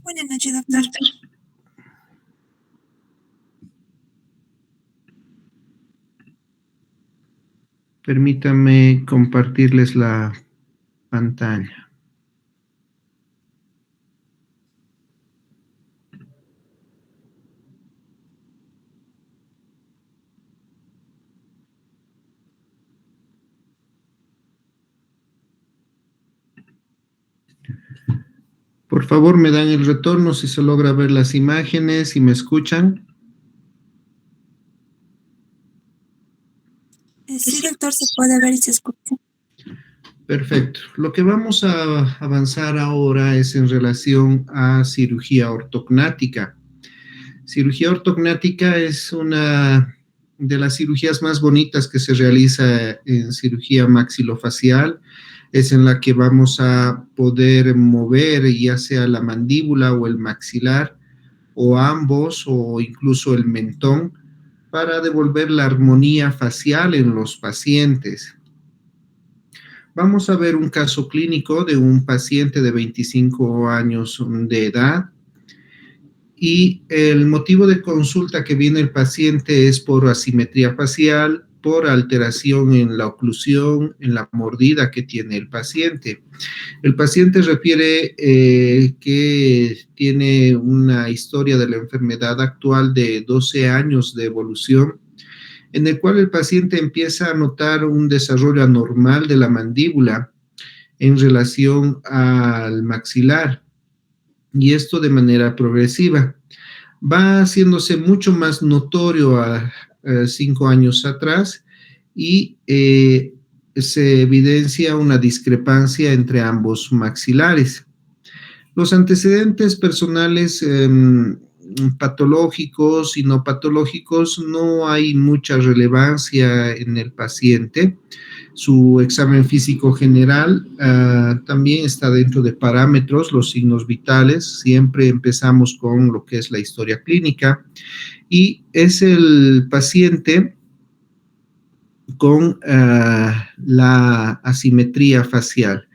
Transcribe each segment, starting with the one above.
Buenas noches, doctor. Permítame compartirles la pantalla. Por favor, me dan el retorno si se logra ver las imágenes y me escuchan. Sí, doctor, se puede ver y se escucha. Perfecto. Lo que vamos a avanzar ahora es en relación a cirugía ortognática. Cirugía ortognática es una de las cirugías más bonitas que se realiza en cirugía maxilofacial. Es en la que vamos a poder mover ya sea la mandíbula o el maxilar, o ambos, o incluso el mentón, para devolver la armonía facial en los pacientes. Vamos a ver un caso clínico de un paciente de 25 años de edad y el motivo de consulta que viene el paciente es por asimetría facial, por alteración en la oclusión, en la mordida que tiene el paciente. El paciente refiere que tiene una historia de la enfermedad actual de 12 años de evolución, en el cual el paciente empieza a notar un desarrollo anormal de la mandíbula en relación al maxilar, y esto de manera progresiva. Va haciéndose mucho más notorio a 5 años atrás y se evidencia una discrepancia entre ambos maxilares. Los antecedentes personales patológicos y no patológicos, no hay mucha relevancia en el paciente. Su examen físico general también está dentro de parámetros, los signos vitales. Siempre empezamos con lo que es la historia clínica y es el paciente con la asimetría facial.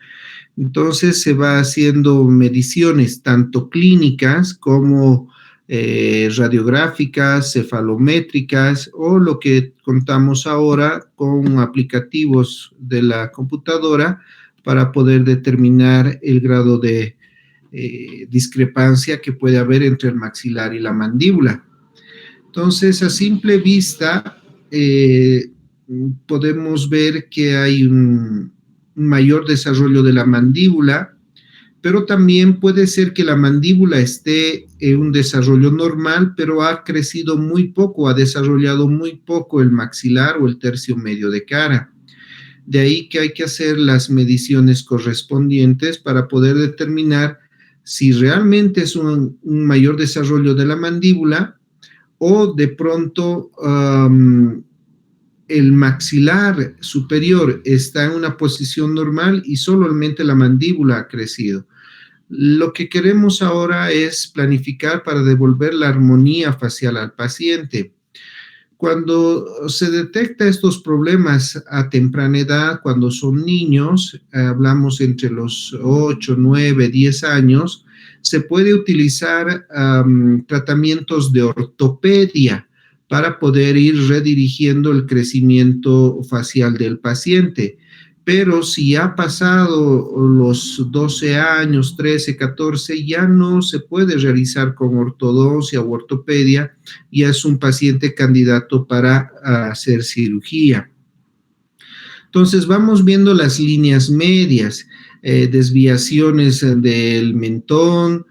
Entonces se va haciendo mediciones tanto clínicas como radiográficas, cefalométricas, o lo que contamos ahora con aplicativos de la computadora para poder determinar el grado de discrepancia que puede haber entre el maxilar y la mandíbula. Entonces, a simple vista, podemos ver que hay un mayor desarrollo de la mandíbula, pero también puede ser que la mandíbula esté en un desarrollo normal, pero ha crecido muy poco, ha desarrollado muy poco el maxilar o el tercio medio de cara. De ahí que hay que hacer las mediciones correspondientes para poder determinar si realmente es un mayor desarrollo de la mandíbula o de pronto el maxilar superior está en una posición normal y solamente la mandíbula ha crecido. Lo que queremos ahora es planificar para devolver la armonía facial al paciente. Cuando se detecta estos problemas a temprana edad, cuando son niños, hablamos entre los 8, 9, 10 años, se puede utilizar tratamientos de ortopedia para poder ir redirigiendo el crecimiento facial del paciente. Pero si ha pasado los 12 años, 13, 14, ya no se puede realizar con ortodoncia o ortopedia, y es un paciente candidato para hacer cirugía. Entonces vamos viendo las líneas medias, desviaciones del mentón,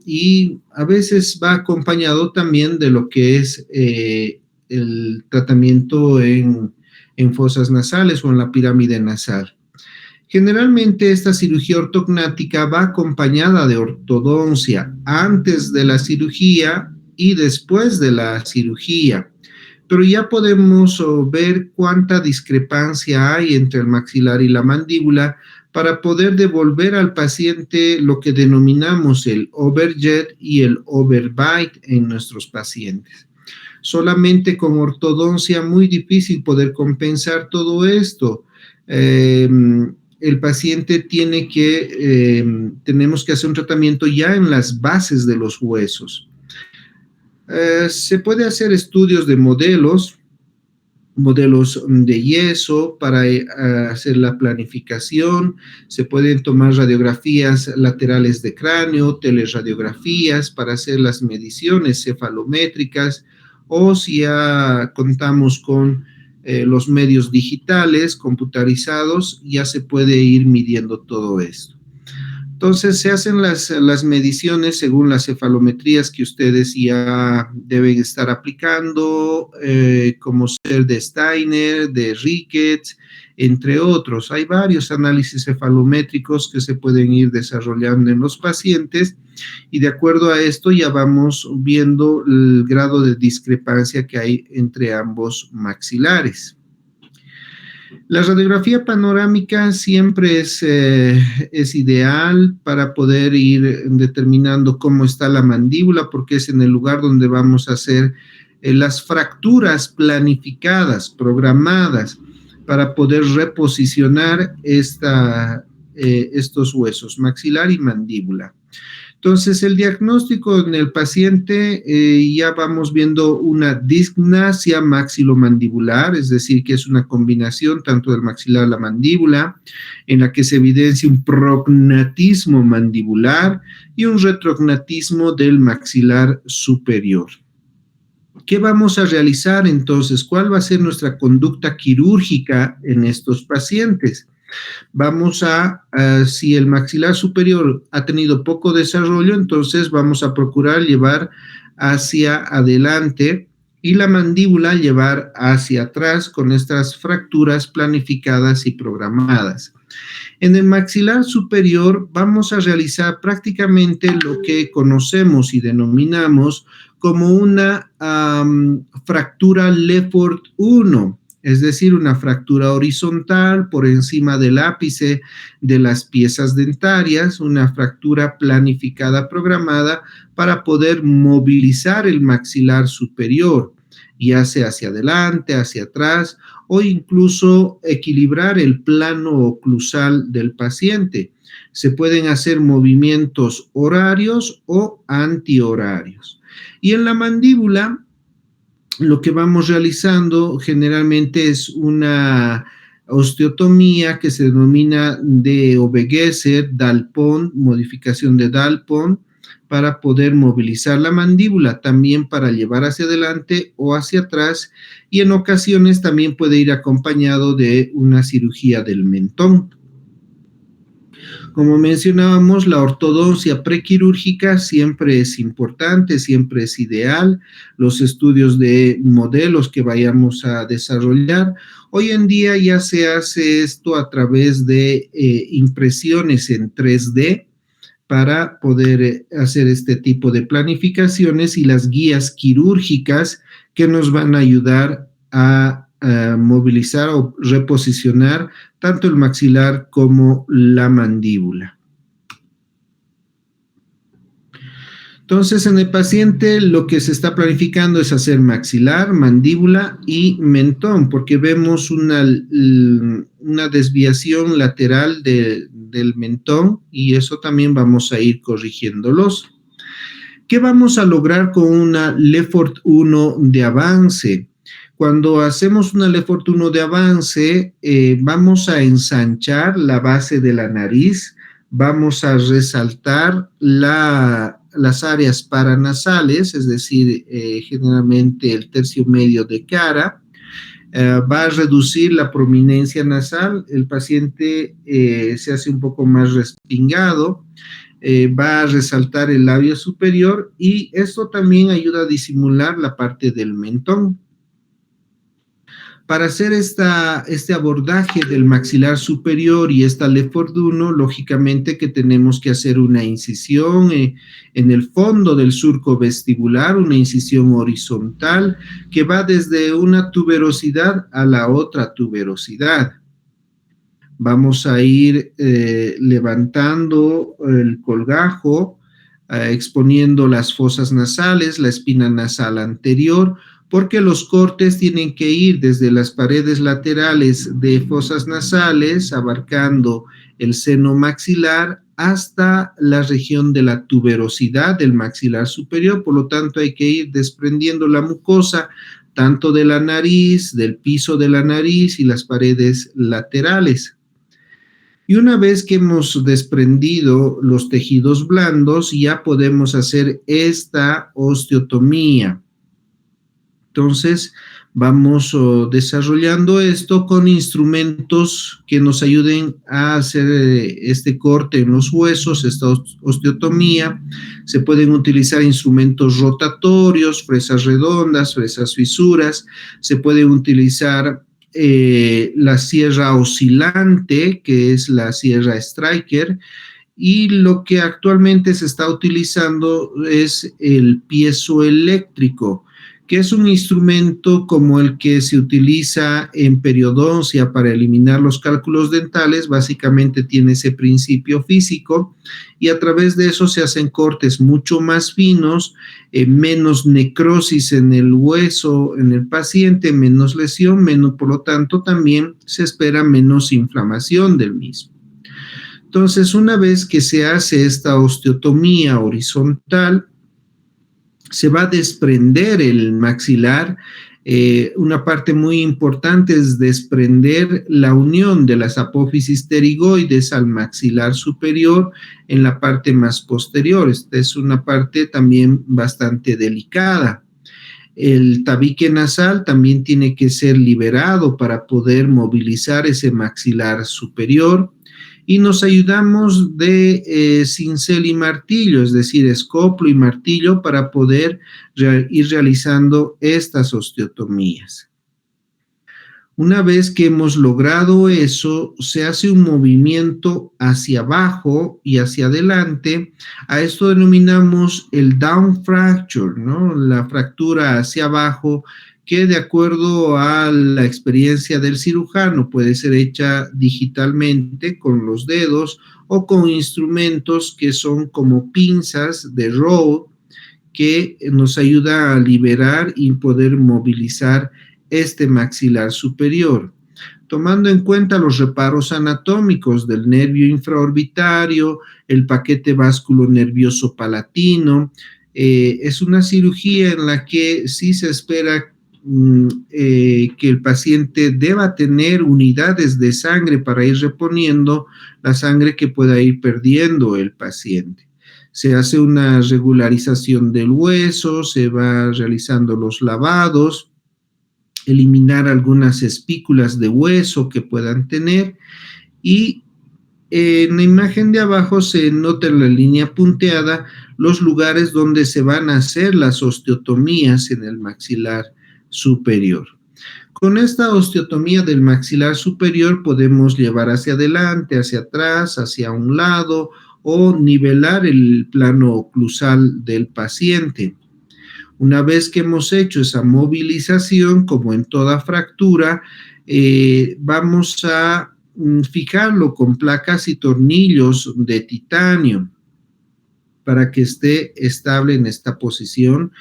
y a veces va acompañado también de lo que es el tratamiento en fosas nasales o en la pirámide nasal. Generalmente esta cirugía ortognática va acompañada de ortodoncia antes de la cirugía y después de la cirugía, pero ya podemos ver cuánta discrepancia hay entre el maxilar y la mandíbula para poder devolver al paciente lo que denominamos el overjet y el overbite en nuestros pacientes. Solamente con ortodoncia muy difícil poder compensar todo esto. el paciente tenemos que hacer un tratamiento ya en las bases de los huesos. Se puede hacer estudios de modelos de yeso para hacer la planificación, se pueden tomar radiografías laterales de cráneo, teleradiografías para hacer las mediciones cefalométricas, o si ya contamos con los medios digitales computarizados, ya se puede ir midiendo todo esto. Entonces se hacen las mediciones según las cefalometrías que ustedes ya deben estar aplicando, como ser de Steiner, de Ricketts, entre otros. Hay varios análisis cefalométricos que se pueden ir desarrollando en los pacientes y de acuerdo a esto ya vamos viendo el grado de discrepancia que hay entre ambos maxilares. La radiografía panorámica siempre es ideal para poder ir determinando cómo está la mandíbula, porque es en el lugar donde vamos a hacer las fracturas planificadas, programadas, para poder reposicionar estos huesos, maxilar y mandíbula. Entonces, el diagnóstico en el paciente, ya vamos viendo una disgnasia maxilomandibular, es decir, que es una combinación tanto del maxilar y la mandíbula, en la que se evidencia un prognatismo mandibular y un retrognatismo del maxilar superior. ¿Qué vamos a realizar entonces? ¿Cuál va a ser nuestra conducta quirúrgica en estos pacientes? Vamos si el maxilar superior ha tenido poco desarrollo, entonces vamos a procurar llevar hacia adelante y la mandíbula llevar hacia atrás con estas fracturas planificadas y programadas. En el maxilar superior vamos a realizar prácticamente lo que conocemos y denominamos como una fractura Lefort 1. Es decir, una fractura horizontal por encima del ápice de las piezas dentarias, una fractura planificada, programada para poder movilizar el maxilar superior, ya sea hacia adelante, hacia atrás, o incluso equilibrar el plano oclusal del paciente. Se pueden hacer movimientos horarios o antihorarios. Y en la mandíbula, lo que vamos realizando generalmente es una osteotomía que se denomina de Obegesser, Dalpon, modificación de Dalpon, para poder movilizar la mandíbula, también para llevar hacia adelante o hacia atrás, y en ocasiones también puede ir acompañado de una cirugía del mentón. Como mencionábamos, la ortodoncia prequirúrgica siempre es importante, siempre es ideal. Los estudios de modelos que vayamos a desarrollar. Hoy en día ya se hace esto a través de impresiones en 3D para poder hacer este tipo de planificaciones y las guías quirúrgicas que nos van a ayudar a movilizar o reposicionar tanto el maxilar como la mandíbula. Entonces, en el paciente lo que se está planificando es hacer maxilar, mandíbula y mentón, porque vemos una desviación lateral del mentón y eso también vamos a ir corrigiéndolos. ¿Qué vamos a lograr con una Lefort 1 de avance? Cuando hacemos una Lefort 1 de avance, vamos a ensanchar la base de la nariz, vamos a resaltar las áreas paranasales, es decir, generalmente el tercio medio de cara, va a reducir la prominencia nasal, el paciente se hace un poco más respingado, va a resaltar el labio superior y esto también ayuda a disimular la parte del mentón. Para hacer este abordaje del maxilar superior y esta Lefort 1, lógicamente que tenemos que hacer una incisión en el fondo del surco vestibular, una incisión horizontal que va desde una tuberosidad a la otra tuberosidad. Vamos a ir levantando el colgajo, exponiendo las fosas nasales, la espina nasal anterior, porque los cortes tienen que ir desde las paredes laterales de fosas nasales, abarcando el seno maxilar, hasta la región de la tuberosidad del maxilar superior. Por lo tanto, hay que ir desprendiendo la mucosa tanto de la nariz, del piso de la nariz y las paredes laterales. Y una vez que hemos desprendido los tejidos blandos, ya podemos hacer esta osteotomía. Entonces, vamos desarrollando esto con instrumentos que nos ayuden a hacer este corte en los huesos, esta osteotomía. Se pueden utilizar instrumentos rotatorios, fresas redondas, fresas fisuras. Se pueden utilizar la sierra oscilante, que es la sierra Stryker, y lo que actualmente se está utilizando es el piezoeléctrico, que es un instrumento como el que se utiliza en periodoncia para eliminar los cálculos dentales. Básicamente tiene ese principio físico y a través de eso se hacen cortes mucho más finos, menos necrosis en el hueso, en el paciente, menos lesión, por lo tanto también se espera menos inflamación del mismo. Entonces, una vez que se hace esta osteotomía horizontal, se va a desprender el maxilar. Una parte muy importante es desprender la unión de las apófisis pterigoides al maxilar superior en la parte más posterior. Esta es una parte también bastante delicada. El tabique nasal también tiene que ser liberado para poder movilizar ese maxilar superior. Y nos ayudamos de cincel y martillo, es decir, escoplo y martillo para poder ir realizando estas osteotomías. Una vez que hemos logrado eso, se hace un movimiento hacia abajo y hacia adelante. A esto denominamos el down fracture, ¿no? La fractura hacia abajo, que de acuerdo a la experiencia del cirujano puede ser hecha digitalmente con los dedos o con instrumentos que son como pinzas de Rode que nos ayuda a liberar y poder movilizar este maxilar superior. Tomando en cuenta los reparos anatómicos del nervio infraorbitario, el paquete vasculo nervioso palatino, es una cirugía en la que sí se espera que el paciente deba tener unidades de sangre para ir reponiendo la sangre que pueda ir perdiendo el paciente. Se hace una regularización del hueso, se va realizando los lavados, eliminar algunas espículas de hueso que puedan tener y en la imagen de abajo se nota en la línea punteada los lugares donde se van a hacer las osteotomías en el maxilar superior. Con esta osteotomía del maxilar superior podemos llevar hacia adelante, hacia atrás, hacia un lado o nivelar el plano oclusal del paciente. Una vez que hemos hecho esa movilización, como en toda fractura, vamos a fijarlo con placas y tornillos de titanio para que esté estable en esta posición.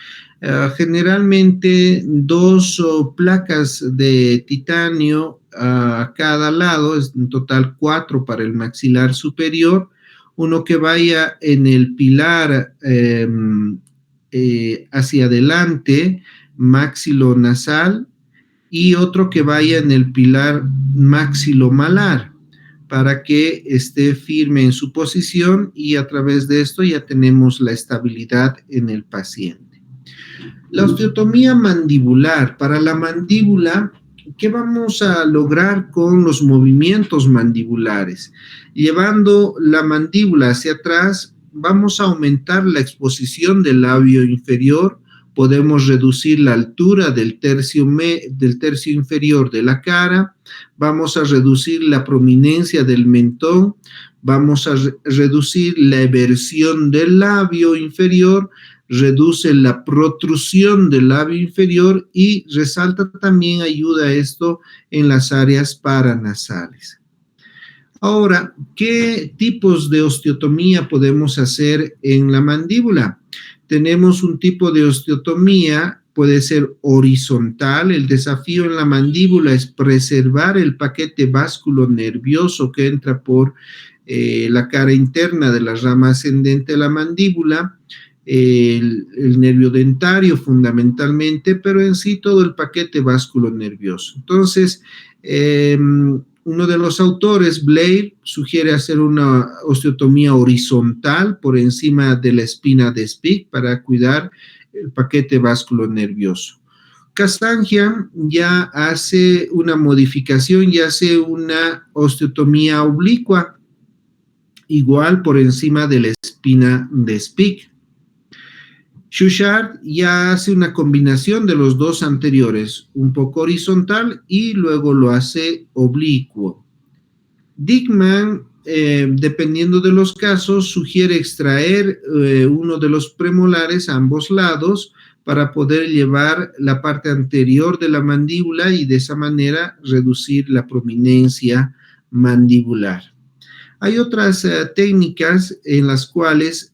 Generalmente 2 placas de titanio a cada lado, es en total 4 para el maxilar superior, uno que vaya en el pilar hacia adelante, maxilonasal, y otro que vaya en el pilar maxilomalar, para que esté firme en su posición y a través de esto ya tenemos la estabilidad en el paciente. La osteotomía mandibular. Para la mandíbula, ¿qué vamos a lograr con los movimientos mandibulares? Llevando la mandíbula hacia atrás, vamos a aumentar la exposición del labio inferior, podemos reducir la altura del tercio inferior de la cara, vamos a reducir la prominencia del mentón, vamos a reducir la eversión del labio inferior, reduce la protrusión del labio inferior y resalta también, ayuda a esto en las áreas paranasales. Ahora, ¿qué tipos de osteotomía podemos hacer en la mandíbula? Tenemos un tipo de osteotomía puede ser horizontal. El desafío en la mandíbula es preservar el paquete vasculonervioso que entra por la cara interna de la rama ascendente de la mandíbula, el nervio dentario fundamentalmente, pero en sí todo el paquete vasculonervioso. Entonces, uno de los autores, Blair, sugiere hacer una osteotomía horizontal por encima de la espina de Spix para cuidar el paquete vasculonervioso. Castangia ya hace una modificación y hace una osteotomía oblicua, igual por encima de la espina de Spix. Suchard ya hace una combinación de los dos anteriores, un poco horizontal y luego lo hace oblicuo. Dickman, dependiendo de los casos, sugiere extraer uno de los premolares a ambos lados para poder llevar la parte anterior de la mandíbula y de esa manera reducir la prominencia mandibular. Hay otras técnicas en las cuales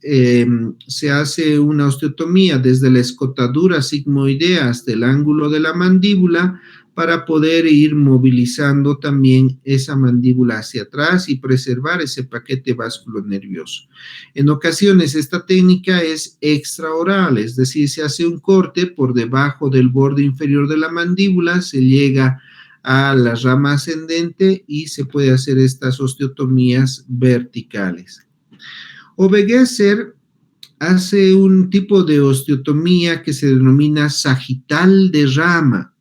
se hace una osteotomía desde la escotadura sigmoidea hasta el ángulo de la mandíbula para poder ir movilizando también esa mandíbula hacia atrás y preservar ese paquete vasculonervioso. En ocasiones esta técnica es extraoral, es decir, se hace un corte por debajo del borde inferior de la mandíbula, se llega a la rama ascendente y se puede hacer estas osteotomías verticales. Obegesser hace un tipo de osteotomía que se denomina sagital de rama.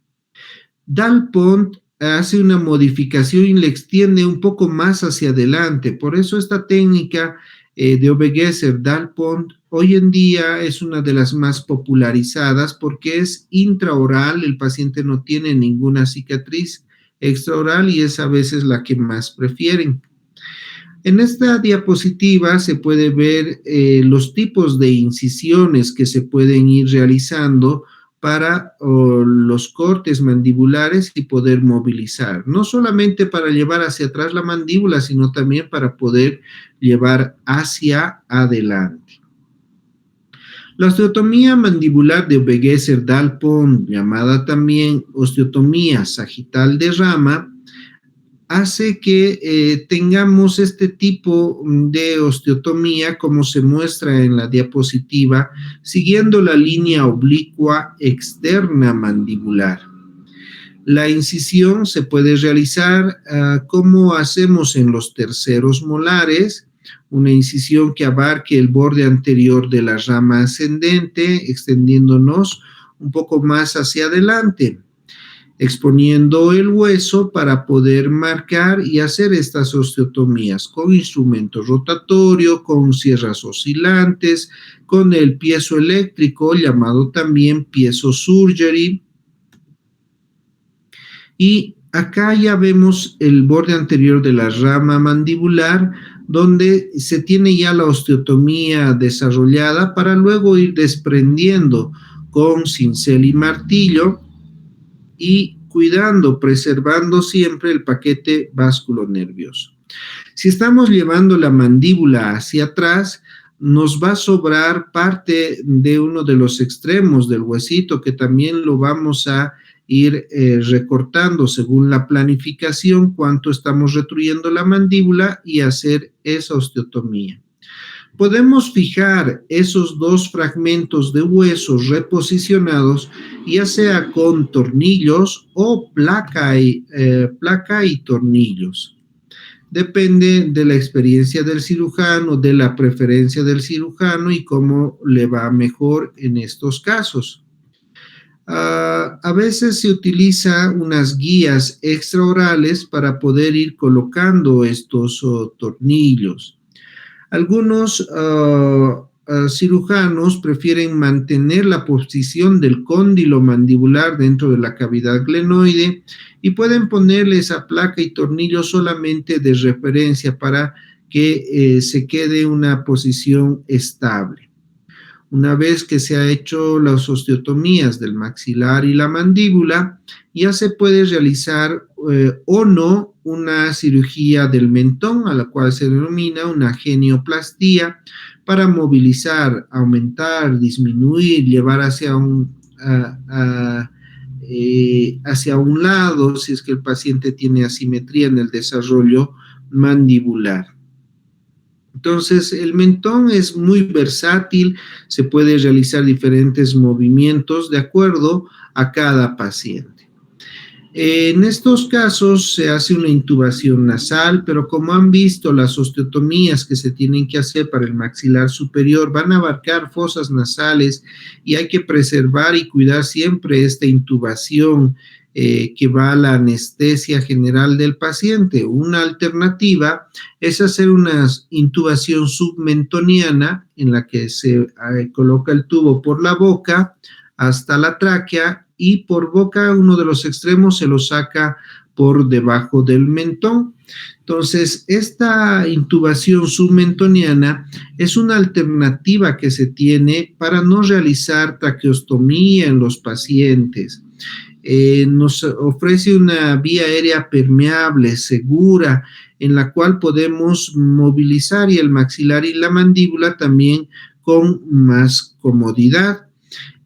Dal-Pont hace una modificación y le extiende un poco más hacia adelante. Por eso esta técnica de Obegesser, Dal-Pont, hoy en día es una de las más popularizadas porque es intraoral, el paciente no tiene ninguna cicatriz extraoral y es a veces la que más prefieren. En esta diapositiva se puede ver los tipos de incisiones que se pueden ir realizando para los cortes mandibulares y poder movilizar, no solamente para llevar hacia atrás la mandíbula, sino también para poder llevar hacia adelante. La osteotomía mandibular de Obegesser-Dal-Pont, llamada también osteotomía sagital de rama, hace que tengamos este tipo de osteotomía como se muestra en la diapositiva, siguiendo la línea oblicua externa mandibular. La incisión se puede realizar como hacemos en los terceros molares, una incisión que abarque el borde anterior de la rama ascendente, extendiéndonos un poco más hacia adelante, exponiendo el hueso para poder marcar y hacer estas osteotomías con instrumento rotatorio, con sierras oscilantes, con el piezo eléctrico, llamado también piezo surgery. Y acá ya vemos el borde anterior de la rama mandibular, donde se tiene ya la osteotomía desarrollada para luego ir desprendiendo con cincel y martillo y cuidando, preservando siempre el paquete vasculonervioso. Si estamos llevando la mandíbula hacia atrás, nos va a sobrar parte de uno de los extremos del huesito que también lo vamos a ir recortando según la planificación, cuánto estamos retruyendo la mandíbula y hacer esa osteotomía. Podemos fijar esos dos fragmentos de huesos reposicionados, ya sea con tornillos o placa y tornillos. Depende de la experiencia del cirujano, de la preferencia del cirujano y cómo le va mejor en estos casos. A veces se utiliza unas guías extraorales para poder ir colocando estos tornillos. Algunos cirujanos prefieren mantener la posición del cóndilo mandibular dentro de la cavidad glenoide y pueden ponerle esa placa y tornillo solamente de referencia para que se quede una posición estable. Una vez que se ha hecho las osteotomías del maxilar y la mandíbula, ya se puede realizar o no una cirugía del mentón, a la cual se denomina una genioplastía, para movilizar, aumentar, disminuir, llevar hacia hacia un lado si es que el paciente tiene asimetría en el desarrollo mandibular. Entonces, el mentón es muy versátil, se puede realizar diferentes movimientos de acuerdo a cada paciente. En estos casos se hace una intubación nasal, pero como han visto, las osteotomías que se tienen que hacer para el maxilar superior van a abarcar fosas nasales y hay que preservar y cuidar siempre esta intubación que va a la anestesia general del paciente. Una alternativa es hacer una intubación submentoniana en la que se coloca el tubo por la boca hasta la tráquea y por boca uno de los extremos se lo saca por debajo del mentón. Entonces, esta intubación submentoniana es una alternativa que se tiene para no realizar traqueostomía en los pacientes. Nos ofrece una vía aérea permeable, segura, en la cual podemos movilizar y el maxilar y la mandíbula también con más comodidad.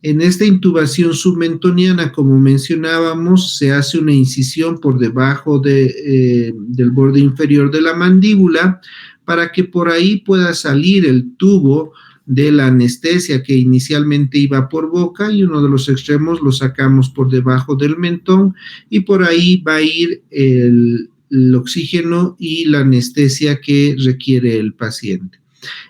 En esta intubación submentoniana, como mencionábamos, se hace una incisión por debajo del borde inferior de la mandíbula para que por ahí pueda salir el tubo de la anestesia que inicialmente iba por boca y uno de los extremos lo sacamos por debajo del mentón y por ahí va a ir el oxígeno y la anestesia que requiere el paciente.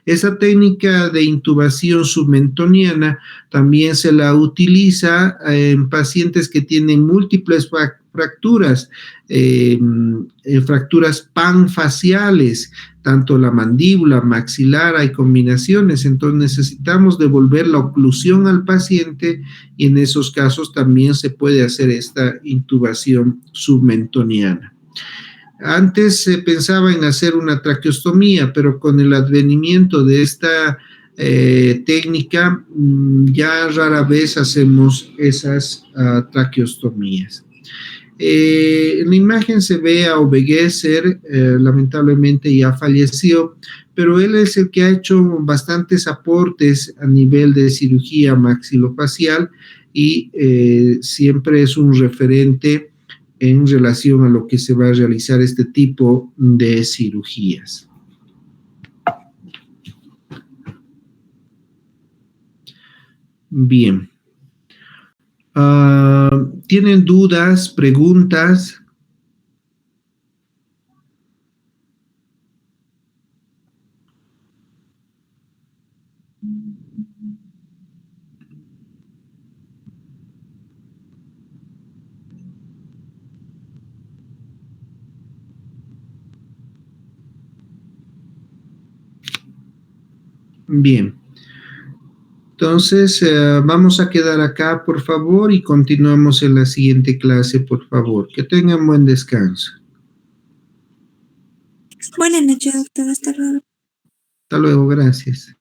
Esa técnica de intubación submentoniana también se la utiliza en pacientes que tienen múltiples fracturas, fracturas panfaciales, tanto la mandíbula, maxilar, hay combinaciones, entonces necesitamos devolver la oclusión al paciente y en esos casos también se puede hacer esta intubación submentoniana. Antes se pensaba en hacer una traqueostomía, pero con el advenimiento de esta técnica ya rara vez hacemos esas traqueostomías. En la imagen se ve a Obegueser, lamentablemente ya falleció, pero él es el que ha hecho bastantes aportes a nivel de cirugía maxilofacial y siempre es un referente en relación a lo que se va a realizar este tipo de cirugías. Bien. ¿Tienen dudas, preguntas? Bien. Entonces, vamos a quedar acá, por favor, y continuamos en la siguiente clase, por favor. Que tengan buen descanso. Buenas noches, doctor. Hasta luego. Hasta luego, gracias.